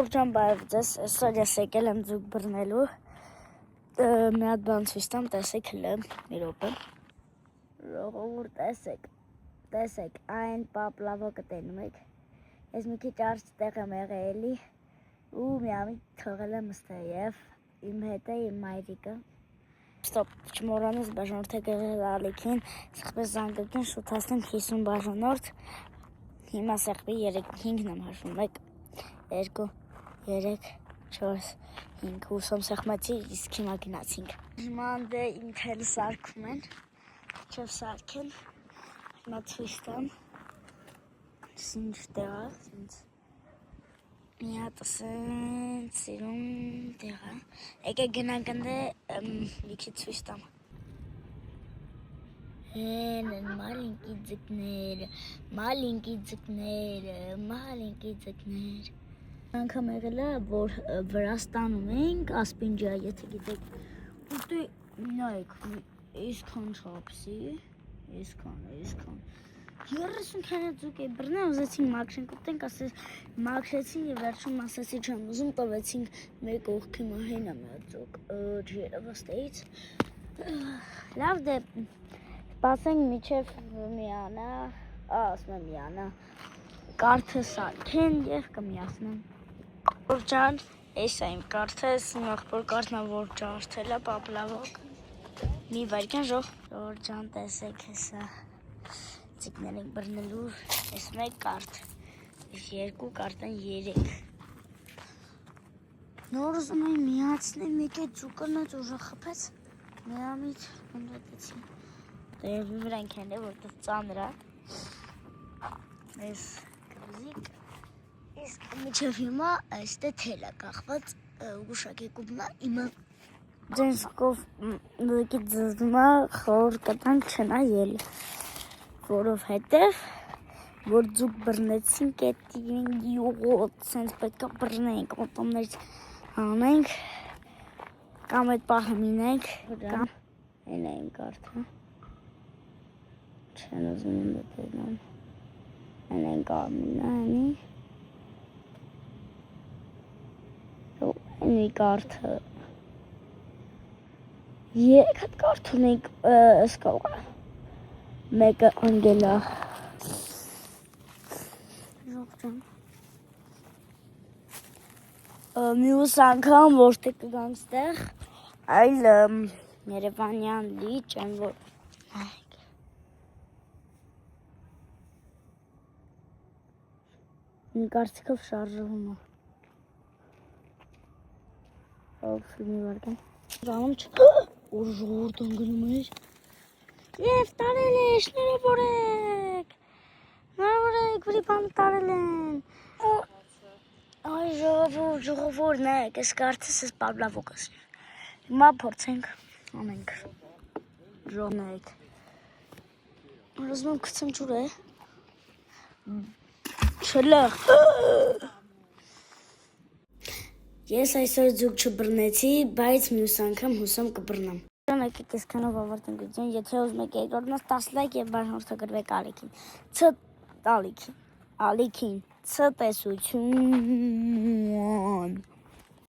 Ժողովրդան բարև ձեզ, այսօր ես եկել եմ ձուկ բռնելու, մի հատ բան ցույց տամ, տեսեք հլը, մի րոպե։ Ժողովուրդ, տեսեք, այն պապլավոկը տենում եք, ես մի քիչ արջ տեղ եմ եղել էլի, ու միամիտ թողել եմ ստե և իմ հետ է իմ մայրիկը։ Ստոպ, չմոռանաս բաժանորդեք եղել ալիքին, սեղպես զանգակին շուտ հասնենք 50 բաժանորդ, հիմա սեղպի 3-5 եմ հաշվում, 1, 2, 3, 4, 5, հուսում սեղմացի, իսկ հիմա գնացինք։ Հիմա դե իմ թելը սարքում են, չև սարքեն, հիմա ցույց տամ, ինչ տեղ է, մի հատ ասենց սիրում տեղ է, եկեք գնանք ընդ է մի քիչ ցույց տամ։ Են մալինկի ձկները, անգամ եղել է, որ Վրաստանում ենք, ասպինջա, եթե գիտեք, ուտի նայեք, այսքան չափսի, այսքան, 30 քանի ձուկ է բռնել, ուզեցին մաքրենք ուտենք, մաքրեցին և վերջում ասեցի չեմ ուզում, տվեցինք մեկ օղքի մահին է մի ձուկ, չերևստեից, լավ դե, սպասենք միջև միանա, ասում եմ միանա, կարթը սարքեն և կմիացնեմ։ Ջան, այս է իմ կարթը, իմ աղբոր կարթն է, որ ջարդել է պապլավոկ, մի վայրկյան ժողովուրդ ջան, տեսեք հեսա, ձիկներ ենք բռնելու, այս մեկ կարթ, այս երկու կարթն 3։ Նոր ուզում եմ միացնել, մեկ է ձուկն է ուժը խփեց, միամիտ ընդոտեցի, դերևի վրա ենք հենը, որտեղ ծանր է, այս կրզիկ, իսկ միջև հիմա այստե թել է կախված, ուշակի կուպնա իմը ձենսկով լույկի ձզմա խոր կտանք չնայել, որովհետև, որ ձուկ բռնեցինք, յոտ, սենց պետք է բռնենք, ոտոմներից անենք, կամ այդ պահը մինենք, կամ են է իմ կարթը, չեն ուզում եմ դետելնան, են են կարմինը, հենի, մի կարթը, 3 հատ կարթ ունենք, ես կարող է, մեկը անգելա, մյուս անգամ որտեղ կգանք ստեղ, այլ երևանյան լիճ են, որ մի կարծիքով շարժվում է, մի վարկան, ժամում որ ժողորդ անգնում էր, և տարել է, շնորհավորեք, վրի բան տարել են, այ ժողովոր նայեք, ես կարթս ես պապլավոկս, հիմա փորձենք անենք, նայեք, ուզում եմ կցեմ ջուր է, չլեղ, ես այսօր ձուկ չբռնեցի, բայց մյուս անգամ հուսամ կբռնամ։ Եկեք այսքանով ավարտենք վիդեոն, եթե ուզում եք երկրորդնաց 10 լայք և բաժանորդագրվեք ալիքին, ալիքին, ցտեսություն։